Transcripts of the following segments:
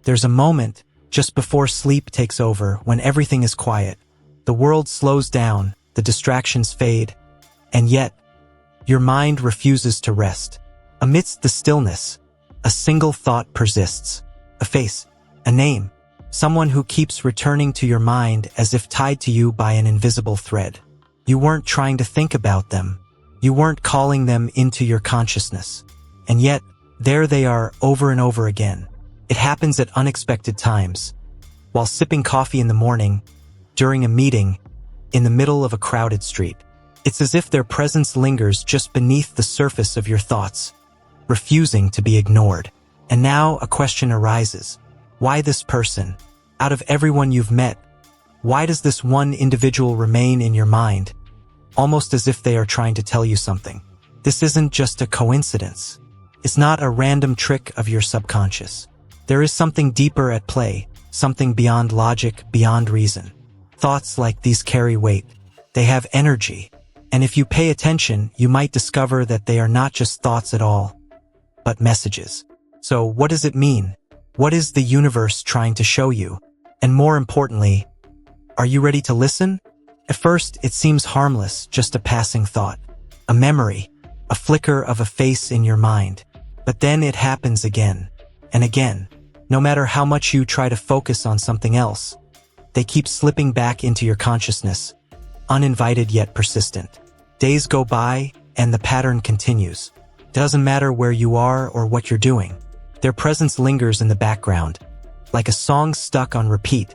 There's a moment, just before sleep takes over, when everything is quiet. The world slows down, the distractions fade, and yet, your mind refuses to rest. Amidst the stillness, a single thought persists. A face, a name, someone who keeps returning to your mind as if tied to you by an invisible thread. You weren't trying to think about them. You weren't calling them into your consciousness. And yet, there they are over and over again. It happens at unexpected times. While sipping coffee in the morning, during a meeting, in the middle of a crowded street. It's as if their presence lingers just beneath the surface of your thoughts, refusing to be ignored. And now a question arises. Why this person? Out of everyone you've met, why does this one individual remain in your mind? Almost as if they are trying to tell you something. This isn't just a coincidence. It's not a random trick of your subconscious. There is something deeper at play, something beyond logic, beyond reason. Thoughts like these carry weight. They have energy. And if you pay attention, you might discover that they are not just thoughts at all, but messages. So what does it mean? What is the universe trying to show you? And more importantly, are you ready to listen? At first, it seems harmless, just a passing thought, a memory, a flicker of a face in your mind. But then it happens again and again. No matter how much you try to focus on something else, they keep slipping back into your consciousness, uninvited yet persistent. Days go by, and the pattern continues. Doesn't matter where you are or what you're doing. Their presence lingers in the background, like a song stuck on repeat,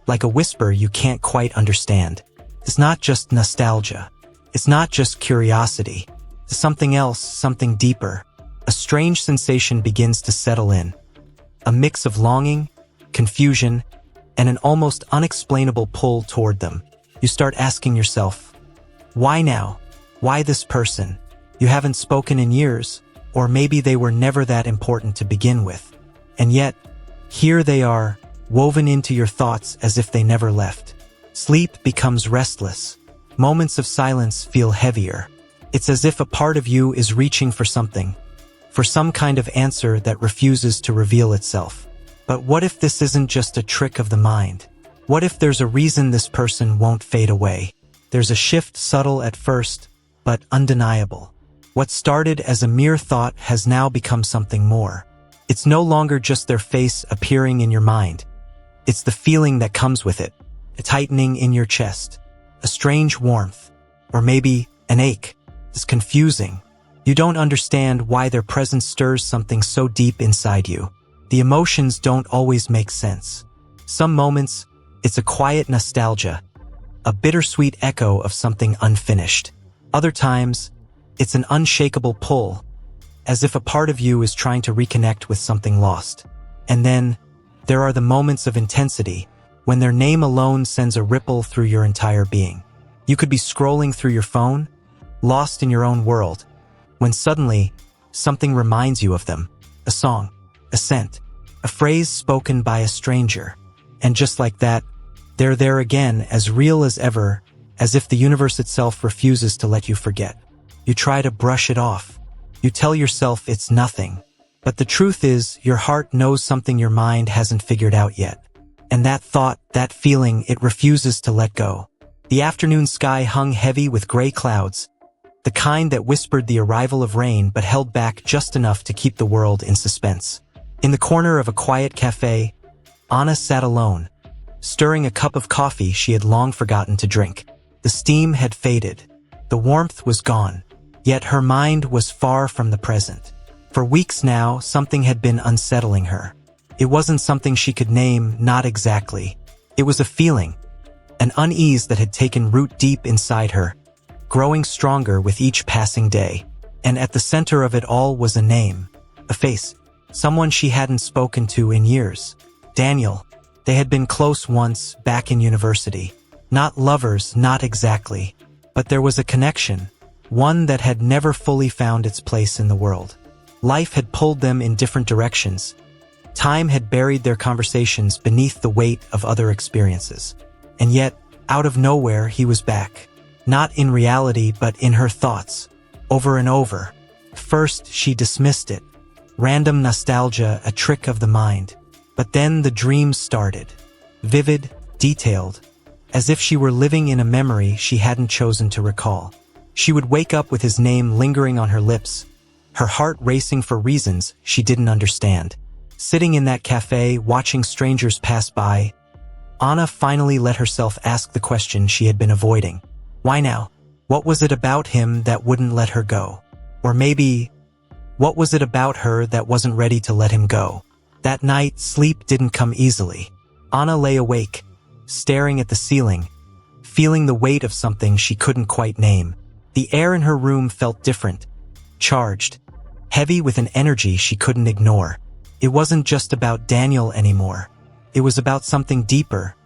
like a whisper you can't quite understand. It's not just nostalgia. It's not just curiosity. It's something else, something deeper. A strange sensation begins to settle in. A mix of longing, confusion, and an almost unexplainable pull toward them. You start asking yourself, why now? Why this person? You haven't spoken in years, or maybe they were never that important to begin with. And yet, here they are, woven into your thoughts as if they never left. Sleep becomes restless. Moments of silence feel heavier. It's as if a part of you is reaching for something, for some kind of answer that refuses to reveal itself. But what if this isn't just a trick of the mind? What if there's a reason this person won't fade away? There's a shift, subtle at first, but undeniable. What started as a mere thought has now become something more. It's no longer just their face appearing in your mind. It's the feeling that comes with it, a tightening in your chest, a strange warmth, or maybe an ache. It's confusing. You don't understand why their presence stirs something so deep inside you. The emotions don't always make sense. Some moments, it's a quiet nostalgia, a bittersweet echo of something unfinished. Other times, it's an unshakable pull, as if a part of you is trying to reconnect with something lost. And then, there are the moments of intensity, when their name alone sends a ripple through your entire being. You could be scrolling through your phone, lost in your own world, when suddenly, something reminds you of them. A song, a scent, a phrase spoken by a stranger. And just like that, they're there again, as real as ever, as if the universe itself refuses to let you forget. You try to brush it off. You tell yourself it's nothing. But the truth is, your heart knows something your mind hasn't figured out yet. And that thought, that feeling, it refuses to let go. The afternoon sky hung heavy with gray clouds, the kind that whispered the arrival of rain but held back just enough to keep the world in suspense. In the corner of a quiet cafe, Anna sat alone, stirring a cup of coffee she had long forgotten to drink. The steam had faded. The warmth was gone. Yet her mind was far from the present. For weeks now, something had been unsettling her. It wasn't something she could name, not exactly. It was a feeling, an unease that had taken root deep inside her, growing stronger with each passing day. And at the center of it all was a name, a face, someone she hadn't spoken to in years. Daniel. They had been close once, back in university. Not lovers, not exactly. But there was a connection, one that had never fully found its place in the world. Life had pulled them in different directions. Time had buried their conversations beneath the weight of other experiences. And yet, out of nowhere, he was back. Not in reality, but in her thoughts. Over and over. First, she dismissed it. Random nostalgia, a trick of the mind. But then the dreams started. Vivid, detailed, as if she were living in a memory she hadn't chosen to recall. She would wake up with his name lingering on her lips, her heart racing for reasons she didn't understand. Sitting in that cafe, watching strangers pass by, Anna finally let herself ask the question she had been avoiding. Why now? What was it about him that wouldn't let her go? Or maybe, what was it about her that wasn't ready to let him go? That night, sleep didn't come easily. Anna lay awake, staring at the ceiling, feeling the weight of something she couldn't quite name. The air in her room felt different, charged, heavy with an energy she couldn't ignore. It wasn't just about Daniel anymore. It was about something deeper,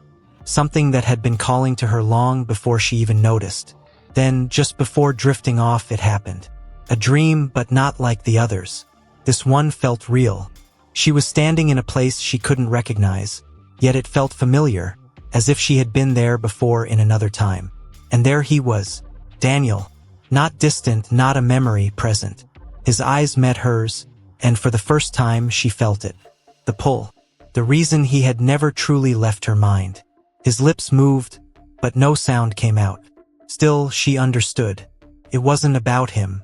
something that had been calling to her long before she even noticed. Then, just before drifting off, it happened. A dream, but not like the others. This one felt real. She was standing in a place she couldn't recognize, yet it felt familiar, as if she had been there before in another time. And there he was, Daniel. Not distant, not a memory, present. His eyes met hers, and for the first time she felt it. The pull. The reason he had never truly left her mind. His lips moved, but no sound came out. Still, she understood. It wasn't about him.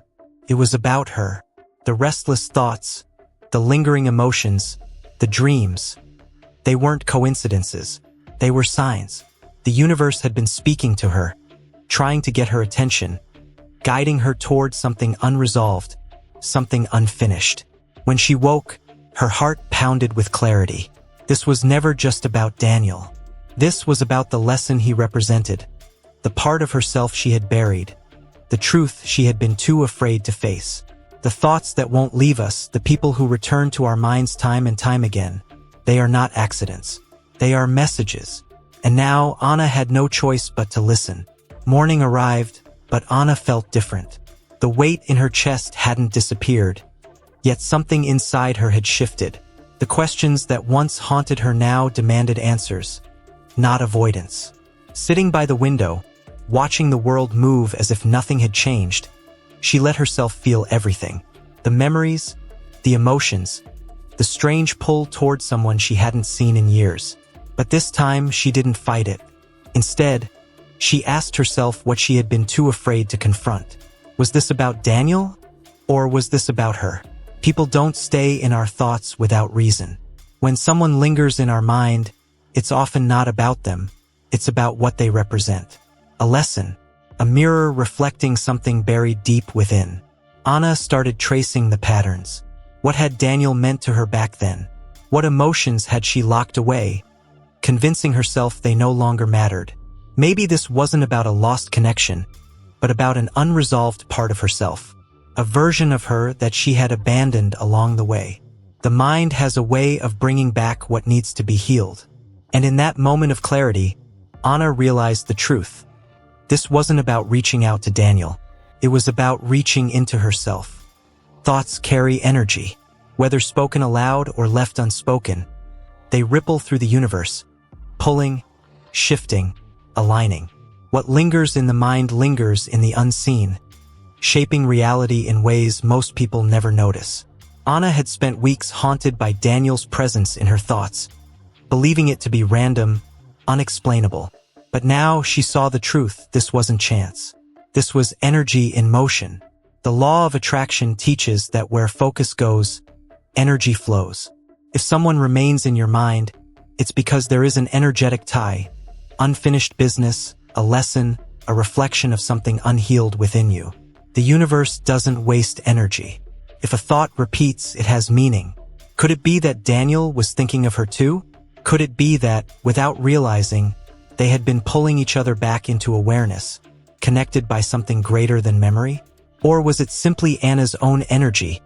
It was about her. The restless thoughts, the lingering emotions, the dreams. They weren't coincidences. They were signs. The universe had been speaking to her, trying to get her attention, guiding her toward something unresolved, something unfinished. When she woke, her heart pounded with clarity. This was never just about Daniel. This was about the lesson he represented, the part of herself she had buried, the truth she had been too afraid to face, the thoughts that won't leave us, the people who return to our minds time and time again. They are not accidents. They are messages. And now Anna had no choice but to listen. Morning arrived, but Anna felt different. The weight in her chest hadn't disappeared, yet something inside her had shifted. The questions that once haunted her now demanded answers, not avoidance. Sitting by the window, watching the world move as if nothing had changed, she let herself feel everything. The memories, the emotions, the strange pull toward someone she hadn't seen in years. But this time, she didn't fight it. Instead, she asked herself what she had been too afraid to confront. Was this about Daniel? Or was this about her? People don't stay in our thoughts without reason. When someone lingers in our mind, it's often not about them. It's about what they represent. A lesson, a mirror reflecting something buried deep within. Anna started tracing the patterns. What had Daniel meant to her back then? What emotions had she locked away, convincing herself they no longer mattered? Maybe this wasn't about a lost connection, but about an unresolved part of herself, a version of her that she had abandoned along the way. The mind has a way of bringing back what needs to be healed. And in that moment of clarity, Anna realized the truth. This wasn't about reaching out to Daniel. It was about reaching into herself. Thoughts carry energy, whether spoken aloud or left unspoken. They ripple through the universe, pulling, shifting, aligning. What lingers in the mind lingers in the unseen, shaping reality in ways most people never notice. Anna had spent weeks haunted by Daniel's presence in her thoughts, believing it to be random, unexplainable. But now she saw the truth. This wasn't chance. This was energy in motion. The law of attraction teaches that where focus goes, energy flows. If someone remains in your mind, it's because there is an energetic tie, unfinished business, a lesson, a reflection of something unhealed within you. The universe doesn't waste energy. If a thought repeats, it has meaning. Could it be that Daniel was thinking of her too? Could it be that, without realizing, they had been pulling each other back into awareness, connected by something greater than memory? Or was it simply Anna's own energy,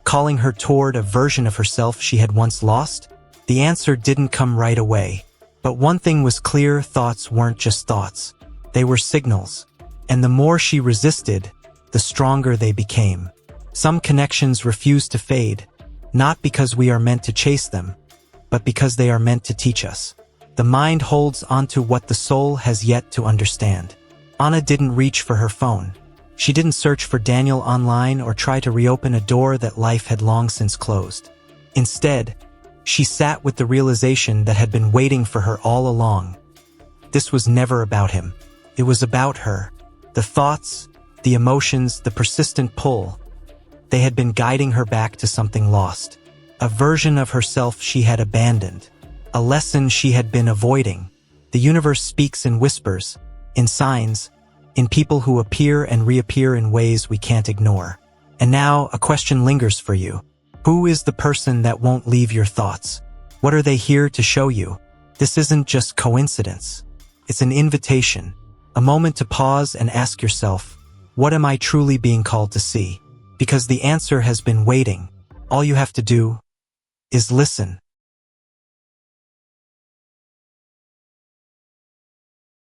calling her toward a version of herself she had once lost? The answer didn't come right away. But one thing was clear: thoughts weren't just thoughts. They were signals. And the more she resisted, the stronger they became. Some connections refuse to fade, not because we are meant to chase them, but because they are meant to teach us. The mind holds onto what the soul has yet to understand. Anna didn't reach for her phone. She didn't search for Daniel online or try to reopen a door that life had long since closed. Instead, She sat with the realization that had been waiting for her all along. This was never about him. It was about her. The thoughts, the emotions, the persistent pull. They had been guiding her back to something lost. A version of herself she had abandoned. A lesson she had been avoiding. The universe speaks in whispers, in signs, in people who appear and reappear in ways we can't ignore. And now, a question lingers for you. Who is the person that won't leave your thoughts? What are they here to show you? This isn't just coincidence. It's an invitation, a moment to pause and ask yourself, what am I truly being called to see? Because the answer has been waiting. All you have to do is listen.